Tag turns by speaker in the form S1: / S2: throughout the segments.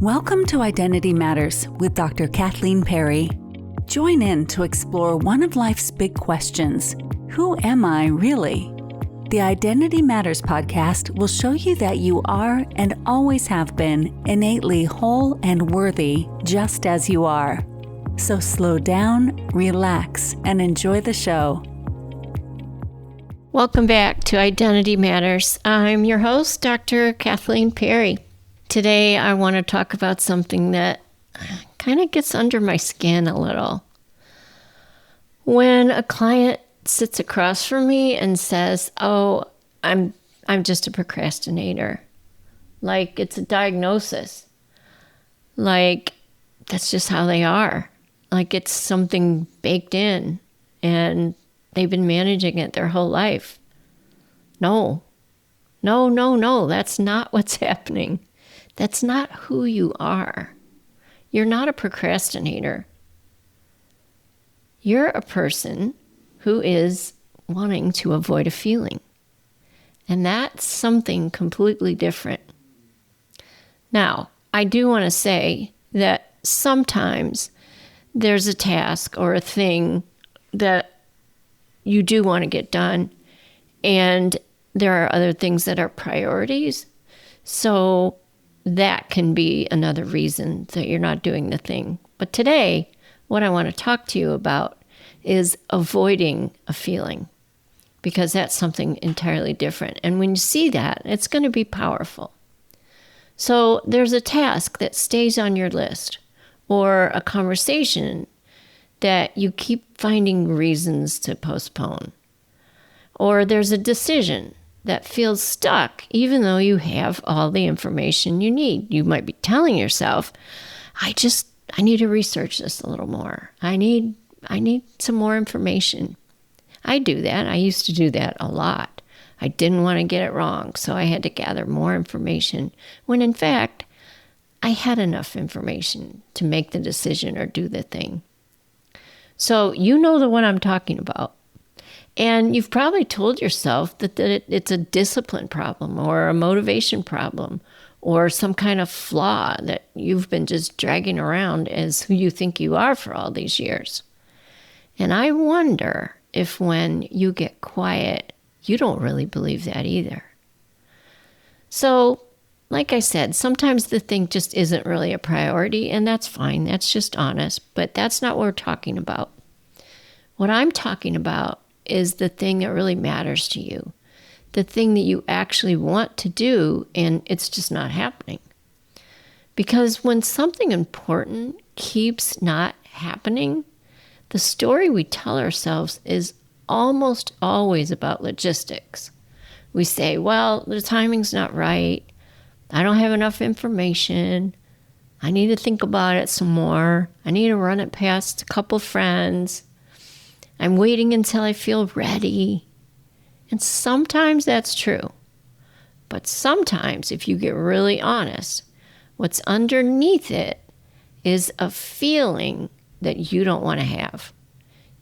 S1: Welcome to Identity Matters with Dr. Kathleen Perry. Join in to explore one of life's big questions. Who am I really? The Identity Matters podcast will show you that you are and always have been innately whole and worthy just as you are. So slow down, relax, and enjoy the show.
S2: Welcome back to Identity Matters. I'm your host, Dr. Kathleen Perry. Today, I want to talk about something that kind of gets under my skin a little. When a client sits across from me and says, "Oh, I'm just a procrastinator," like it's a diagnosis, like that's just how they are, like it's something baked in, and they've been managing it their whole life. No, that's not what's happening. That's not who you are. You're not a procrastinator. You're a person who is wanting to avoid a feeling. And that's something completely different. Now, I do want to say that sometimes there's a task or a thing that you do want to get done, and there are other things that are priorities. So that can be another reason that you're not doing the thing. But today, what I want to talk to you about is avoiding a feeling, because that's something entirely different. And when you see that, it's going to be powerful. So there's a task that stays on your list, or a conversation that you keep finding reasons to postpone. Or there's a decision that feels stuck, even though you have all the information you need. You might be telling yourself, I need to research this a little more. I need some more information. I do that. I used to do that a lot. I didn't want to get it wrong, so I had to gather more information, when in fact, I had enough information to make the decision or do the thing. So you know the one I'm talking about. And you've probably told yourself that it's a discipline problem or a motivation problem or some kind of flaw that you've been just dragging around as who you think you are for all these years. And I wonder if when you get quiet, you don't really believe that either. So, like I said, sometimes the thing just isn't really a priority, and that's fine. That's just honest, but that's not what we're talking about. What I'm talking about is the thing that really matters to you, the thing that you actually want to do, and it's just not happening. Because when something important keeps not happening, the story we tell ourselves is almost always about logistics. We say, well, the timing's not right. I don't have enough information. I need to think about it some more. I need to run it past a couple friends. I'm waiting until I feel ready. And sometimes that's true. But sometimes, if you get really honest, what's underneath it is a feeling that you don't want to have.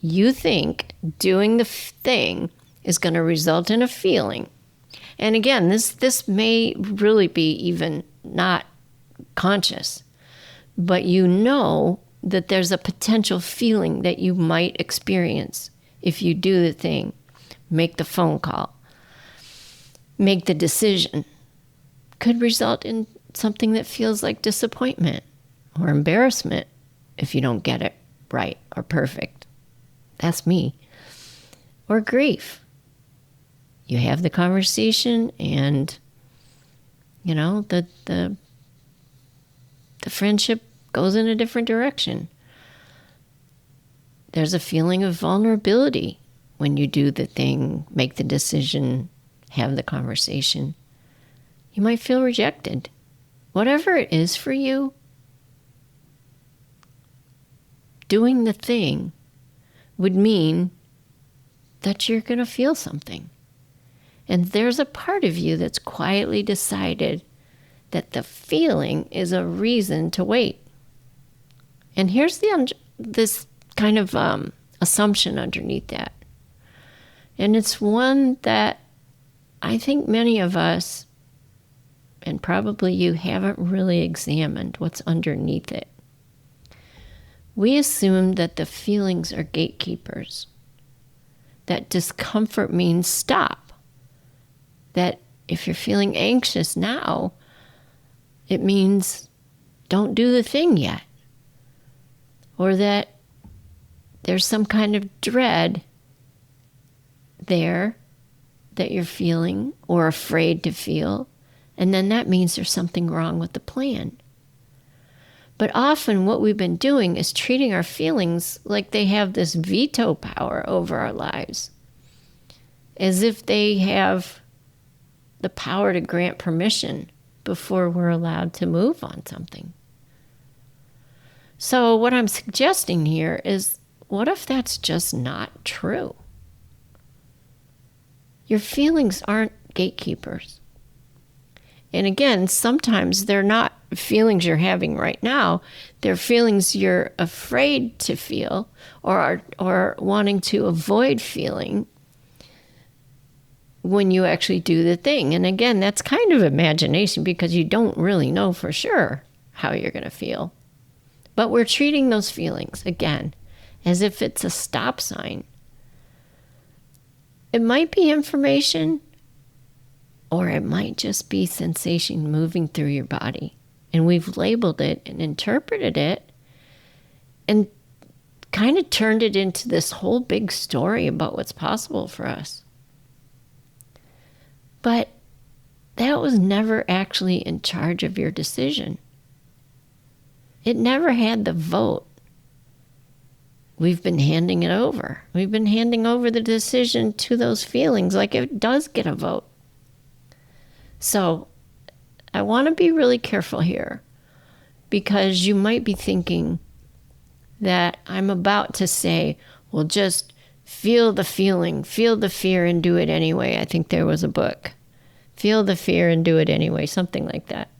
S2: You think doing the thing is going to result in a feeling. And again, this may really be even not conscious, but you know that there's a potential feeling that you might experience if you do the thing, make the phone call, make the decision, could result in something that feels like disappointment or embarrassment if you don't get it right or perfect. That's me. Or grief. You have the conversation and, the friendship goes in a different direction. There's a feeling of vulnerability when you do the thing, make the decision, have the conversation. You might feel rejected. Whatever it is for you, doing the thing would mean that you're going to feel something. And there's a part of you that's quietly decided that the feeling is a reason to wait. And here's this kind of assumption underneath that. And it's one that I think many of us and probably you haven't really examined what's underneath it. We assume that the feelings are gatekeepers, that discomfort means stop, that if you're feeling anxious now, it means don't do the thing yet, or that there's some kind of dread there that you're feeling or afraid to feel, and then that means there's something wrong with the plan. But often what we've been doing is treating our feelings like they have this veto power over our lives, as if they have the power to grant permission before we're allowed to move on something. So what I'm suggesting here is, what if that's just not true? Your feelings aren't gatekeepers. And again, sometimes they're not feelings you're having right now. They're feelings you're afraid to feel or wanting to avoid feeling when you actually do the thing. And again, that's kind of imagination because you don't really know for sure how you're going to feel. But we're treating those feelings, again, as if it's a stop sign. It might be information, or it might just be sensation moving through your body. And we've labeled it and interpreted it and kind of turned it into this whole big story about what's possible for us. But that was never actually in charge of your decision. It never had the vote. We've been handing it over. We've been handing over the decision to those feelings like it does get a vote. So I want to be really careful here, because you might be thinking that I'm about to say, well, just feel the feeling, feel the fear and do it anyway. I think there was a book. Feel the fear and do it anyway, something like that.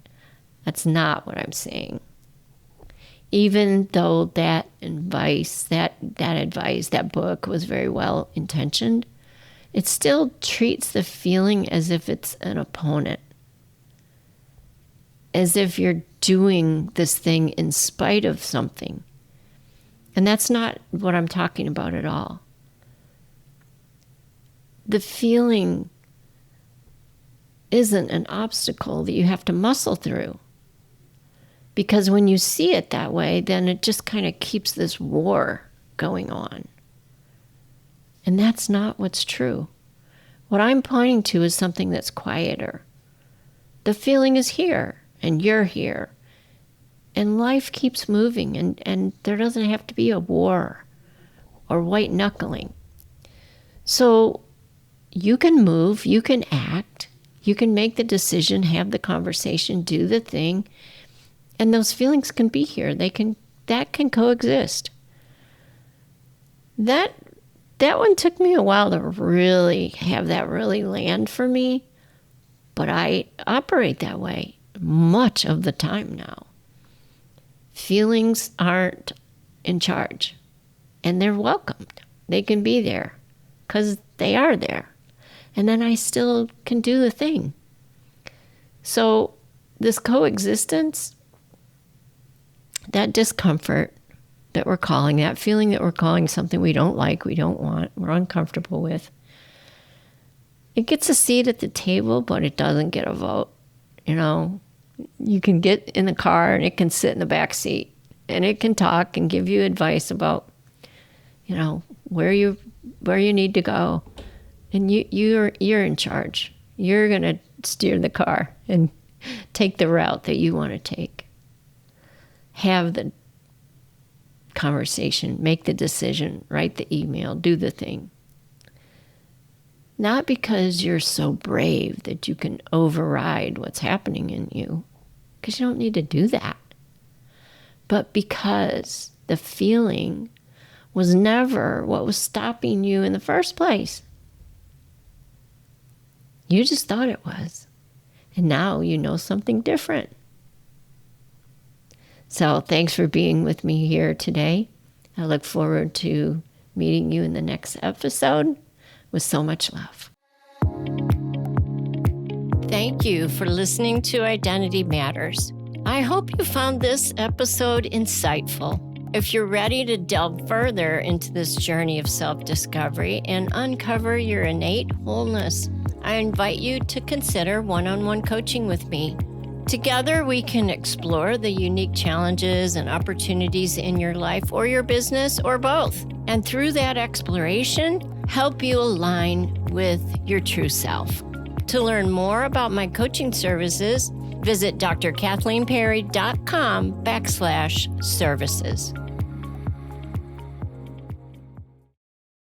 S2: That's not what I'm saying. Even though that advice, that book was very well intentioned, it still treats the feeling as if it's an opponent, as if you're doing this thing in spite of something. And that's not what I'm talking about at all. The feeling isn't an obstacle that you have to muscle through. Because when you see it that way, then it just kind of keeps this war going on. And that's not what's true. What I'm pointing to is something that's quieter. The feeling is here, and you're here. And life keeps moving, and there doesn't have to be a war or white knuckling. So you can move, you can act, you can make the decision, have the conversation, do the thing, and those feelings can be here. That can coexist. That one took me a while to really have that really land for me, but I operate that way much of the time now. Feelings aren't in charge, and they're welcomed. They can be there because they are there, and then I still can do the thing. So this coexistence, that discomfort that we're calling, that feeling that we're calling something we don't like, we don't want, we're uncomfortable with, it gets a seat at the table, but it doesn't get a vote. You know, you can get in the car and it can sit in the back seat and it can talk and give you advice about, you know, where you need to go. And you're in charge. You're going to steer the car and take the route that you want to take. Have the conversation, make the decision, write the email, do the thing. Not because you're so brave that you can override what's happening in you, because you don't need to do that, but because the feeling was never what was stopping you in the first place. You just thought it was, and now you know something different. So thanks for being with me here today. I look forward to meeting you in the next episode with so much love. thank you for listening to Identity Matters. I hope you found this episode insightful. If you're ready to delve further into this journey of self-discovery and uncover your innate wholeness, I invite you to consider one-on-one coaching with me. Together, we can explore the unique challenges and opportunities in your life or your business or both. And through that exploration, help you align with your true self. To learn more about my coaching services, visit drkathleenperry.com/services.